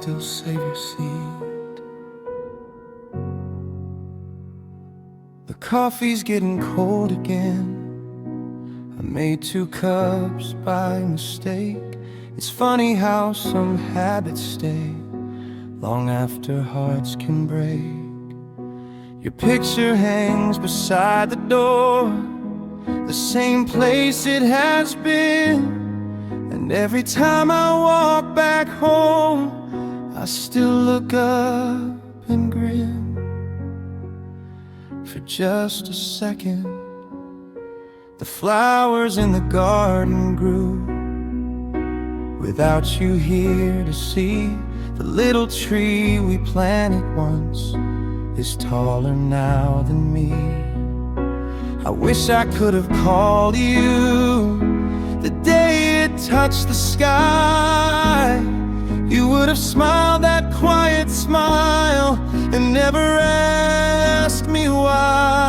still save your seat. The coffee's getting cold again. I made 2 cups by mistake. It's funny how some habits stay long after hearts can break. Your picture hangs beside the door, the same place it has been. And every time I walk back home, I still look up and grin. For just a second, the flowers in the garden grew. Without you here to see, the little tree we planted once is taller now than me. I wish I could have called you the day it touched the sky. You would have smiled that quiet smile and never asked me why.